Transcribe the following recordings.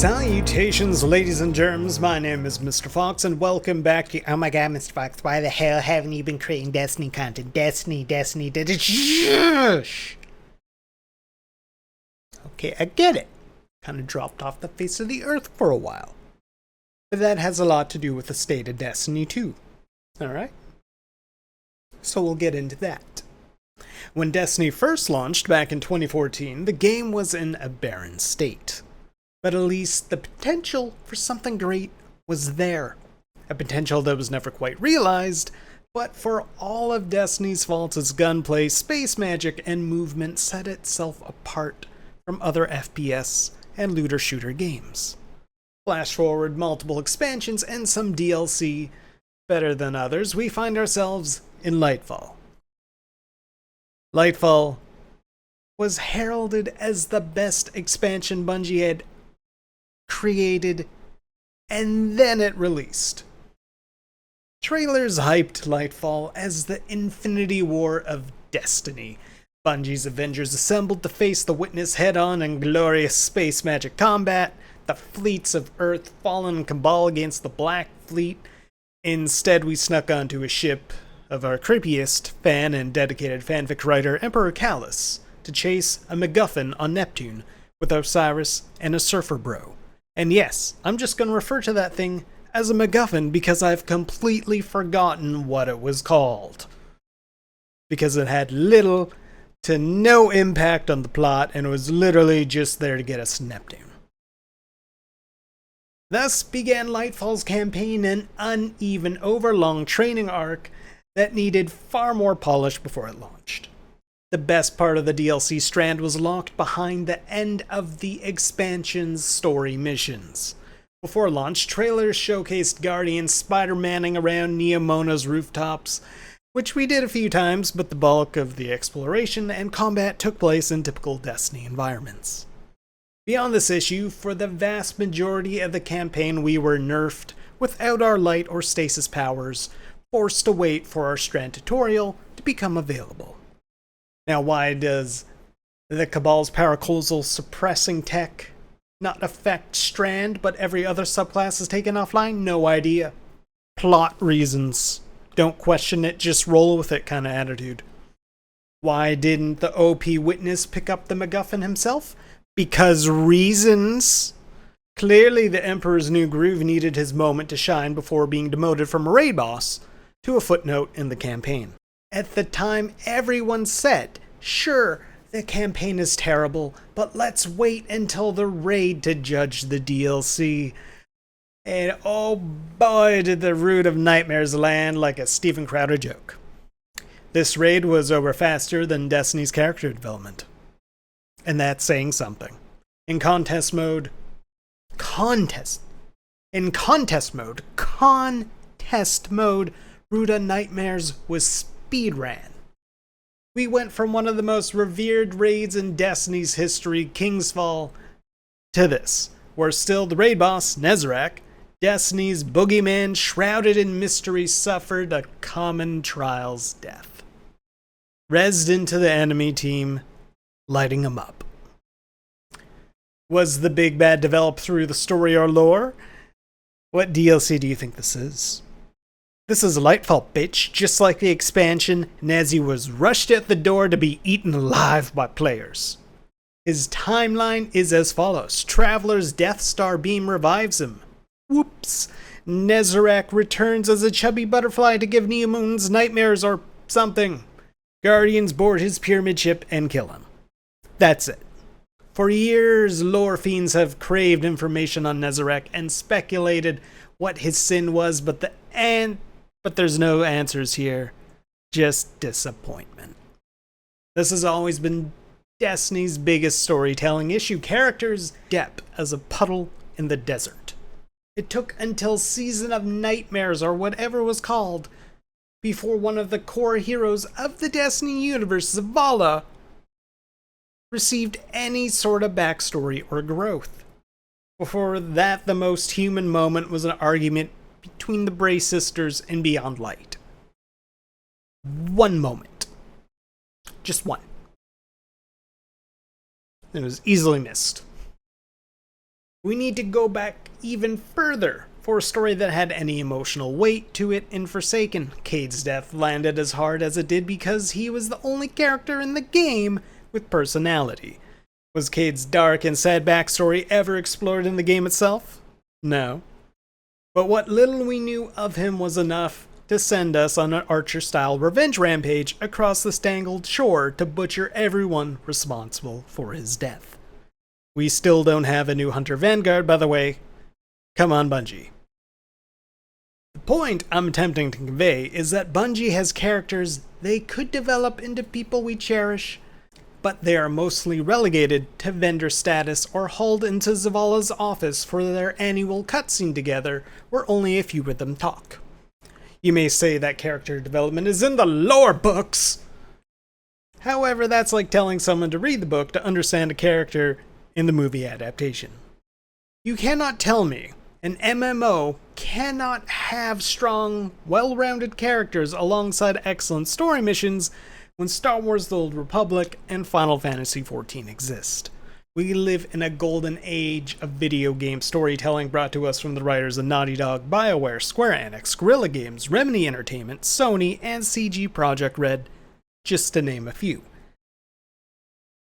Salutations, ladies and germs. My name is Mr. Fox, and welcome back to. Oh my god, Mr. Fox, why the hell haven't you been creating Destiny content? Destiny. Shush! Okay, I get it. Kind of dropped off the face of the earth for a while. But that has a lot to do with the state of Destiny 2. Alright? So we'll get into that. When Destiny first launched back in 2014, the game was in a barren state. But at least the potential for something great was there. A potential that was never quite realized, but for all of Destiny's faults, its gunplay, space magic, and movement set itself apart from other FPS and looter-shooter games. Flash forward multiple expansions and some DLC, better than others, we find ourselves in Lightfall. Lightfall was heralded as the best expansion Bungie had created, and then it released. Trailers hyped Lightfall as the Infinity War of Destiny. Bungie's Avengers assembled to face the Witness head-on in glorious space magic combat. The fleets of Earth, Fallen, and Cabal against the Black Fleet. Instead, we snuck onto a ship of our creepiest fan and dedicated fanfic writer, Emperor Callus, to chase a MacGuffin on Neptune with Osiris and a surfer bro. And yes, I'm just going to refer to that thing as a MacGuffin because I've completely forgotten what it was called. Because it had little to no impact on the plot and it was literally just there to get us to Neptune. Thus began Lightfall's campaign, an uneven, overlong training arc that needed far more polish before it launched. The best part of the DLC strand was locked behind the end of the expansion's story missions. Before launch, trailers showcased Guardians Spider-Manning around Neomona's rooftops, which we did a few times, but the bulk of the exploration and combat took place in typical Destiny environments. Beyond this issue, for the vast majority of the campaign we were nerfed without our light or stasis powers, forced to wait for our Strand tutorial to become available. Now, why does the Cabal's paracausal suppressing tech not affect Strand, but every other subclass is taken offline? No idea. Plot reasons. Don't question it, just roll with it kind of attitude. Why didn't the OP Witness pick up the MacGuffin himself? Because reasons. Clearly the Emperor's new groove needed his moment to shine before being demoted from a raid boss to a footnote in the campaign. At the time, everyone said, sure, the campaign is terrible, but let's wait until the raid to judge the DLC. And oh boy, did the root of nightmares land like a Stephen Crowder joke. This raid was over faster than Destiny's character development. And that's saying something. In contest mode, Root of Nightmares was speedran. We went from one of the most revered raids in Destiny's history, Kingsfall, to this, where still the raid boss, Nezarec, Destiny's boogeyman shrouded in mystery, suffered a common trial's death. Rezzed into the enemy team, lighting him up. Was the big bad developed through the story or lore? What DLC do you think this is? This is Lightfall, bitch. Just like the expansion, Nazi was rushed out the door to be eaten alive by players. His timeline is as follows. Traveler's Death Star beam revives him. Whoops. Nezarec returns as a chubby butterfly to give Neomoons nightmares or something. Guardians board his pyramid ship and kill him. That's it. For years, lore fiends have craved information on Nezarec and speculated what his sin was, but there's no answers here. Just disappointment. This has always been Destiny's biggest storytelling issue. Characters' depth as a puddle in the desert. It took until Season of Nightmares, or whatever it was called, before one of the core heroes of the Destiny universe, Zavala, received any sort of backstory or growth. Before that, the most human moment was an argument between the Bray sisters and Beyond Light. One moment. Just one. It was easily missed. We need to go back even further for a story that had any emotional weight to it in Forsaken. Cade's death landed as hard as it did because he was the only character in the game with personality. Was Cade's dark and sad backstory ever explored in the game itself? No. But what little we knew of him was enough to send us on an Archer-style revenge rampage across the Stangled Shore to butcher everyone responsible for his death. We still don't have a new Hunter Vanguard, by the way. Come on, Bungie. The point I'm attempting to convey is that Bungie has characters they could develop into people we cherish, but they are mostly relegated to vendor status or hauled into Zavala's office for their annual cutscene together, where only a few of them talk. You may say that character development is in the lore books. However, that's like telling someone to read the book to understand a character in the movie adaptation. You cannot tell me an MMO cannot have strong, well-rounded characters alongside excellent story missions when Star Wars The Old Republic and Final Fantasy XIV exist. We live in a golden age of video game storytelling brought to us from the writers of Naughty Dog, BioWare, Square Enix, Guerrilla Games, Remedy Entertainment, Sony, and CG Projekt Red, just to name a few.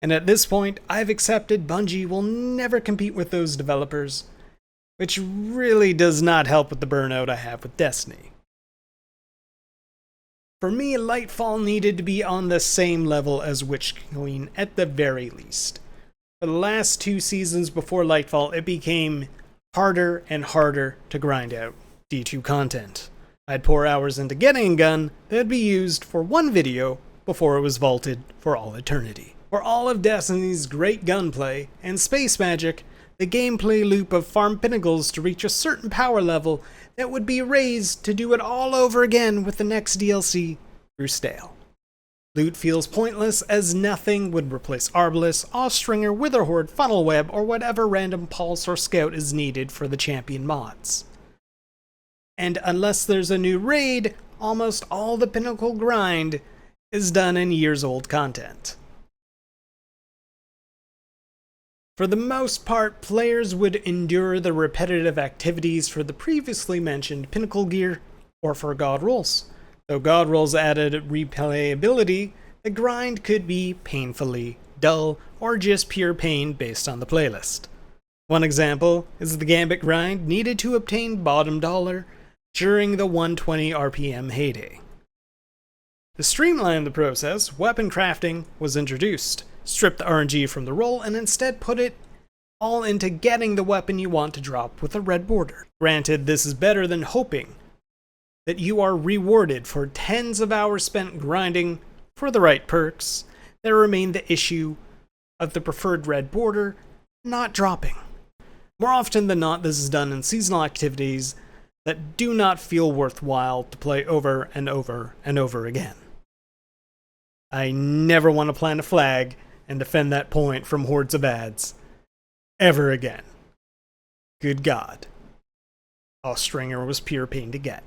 And at this point, I've accepted Bungie will never compete with those developers, which really does not help with the burnout I have with Destiny. For me, Lightfall needed to be on the same level as Witch Queen at the very least. For the last 2 seasons before Lightfall, it became harder and harder to grind out D2 content. I'd pour hours into getting a gun that would be used for one video before it was vaulted for all eternity. For all of Destiny's great gunplay and space magic, the gameplay loop of farm pinnacles to reach a certain power level that would be raised to do it all over again with the next DLC grew stale. Loot feels pointless as nothing would replace Arbalest, Ostringer, Witherhoard, Funnelweb, or whatever random pulse or scout is needed for the champion mods. And unless there's a new raid, almost all the pinnacle grind is done in years-old content. For the most part, players would endure the repetitive activities for the previously mentioned pinnacle gear or for god rolls. Though god rolls added replayability, the grind could be painfully dull or just pure pain based on the playlist. One example is the Gambit grind needed to obtain bottom dollar during the 120 RPM heyday. To streamline the process, weapon crafting was introduced. Strip the RNG from the roll and instead put it all into getting the weapon you want to drop with a red border. Granted, this is better than hoping that you are rewarded for tens of hours spent grinding for the right perks. There remained the issue of the preferred red border not dropping. More often than not, this is done in seasonal activities that do not feel worthwhile to play over and over and over again. I never want to plant a flag and defend that point from hordes of ads. Ever again. Good God. Ostringer was pure pain to get.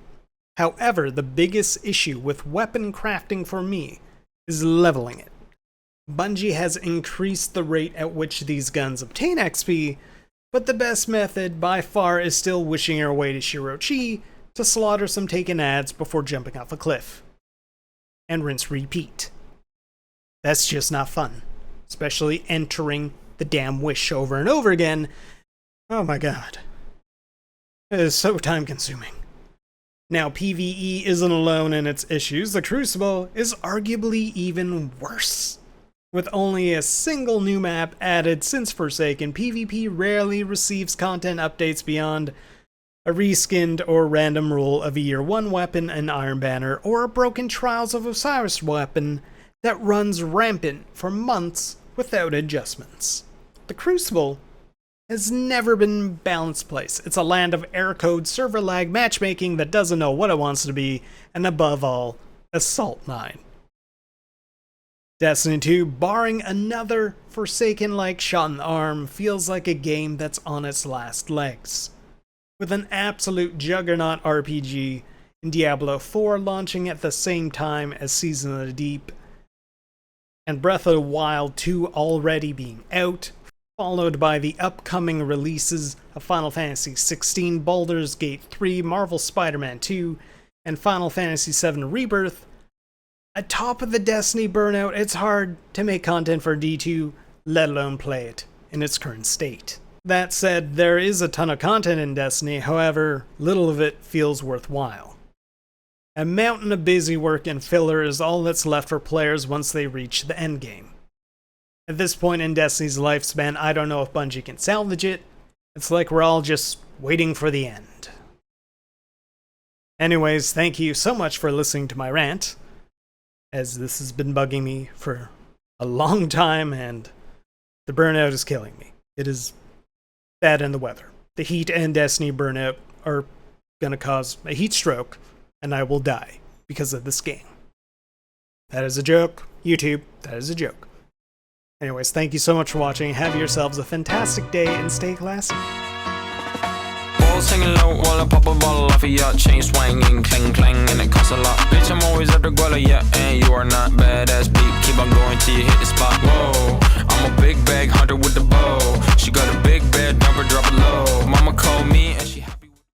However, the biggest issue with weapon crafting for me is leveling it. Bungie has increased the rate at which these guns obtain XP, but the best method by far is still wishing your way to Shirochi to slaughter some taken ads before jumping off a cliff. And rinse repeat. That's just not fun. Especially entering the damn wish over and over again. Oh my god. It is so time consuming. Now PvE isn't alone in its issues. The Crucible is arguably even worse. With only a single new map added since Forsaken, PvP rarely receives content updates beyond a reskinned or random roll of a Year 1 weapon, an Iron Banner, or a broken Trials of Osiris weapon that runs rampant for months without adjustments. The Crucible has never been a balanced place. It's a land of error code, server lag, matchmaking that doesn't know what it wants to be, and above all, Assault 9. Destiny 2, barring another Forsaken-like shot in the arm, feels like a game that's on its last legs. With an absolute juggernaut RPG in Diablo 4 launching at the same time as Season of the Deep, and Breath of the Wild 2 already being out, followed by the upcoming releases of Final Fantasy XVI, Baldur's Gate 3, Marvel Spider-Man 2, and Final Fantasy VII Rebirth. Atop of the Destiny burnout, it's hard to make content for D2, let alone play it in its current state. That said, there is a ton of content in Destiny, however, little of it feels worthwhile. A mountain of busy work and filler is all that's left for players once they reach the endgame. At this point in Destiny's lifespan, I don't know if Bungie can salvage it. It's like we're all just waiting for the end. Anyways, thank you so much for listening to my rant, as this has been bugging me for a long time and the burnout is killing me. It is that and the weather. The heat and Destiny burnout are gonna cause a heat stroke, and I will die because of this game. That is a joke. YouTube, that is a joke. Anyways, thank you so much for watching. Have yourselves a fantastic day and stay classy. Singing low while I pop a bottle off of your chain swinging, clang clang, and it costs a lot. Bitch, I'm always at the guala, yeah, and you are not.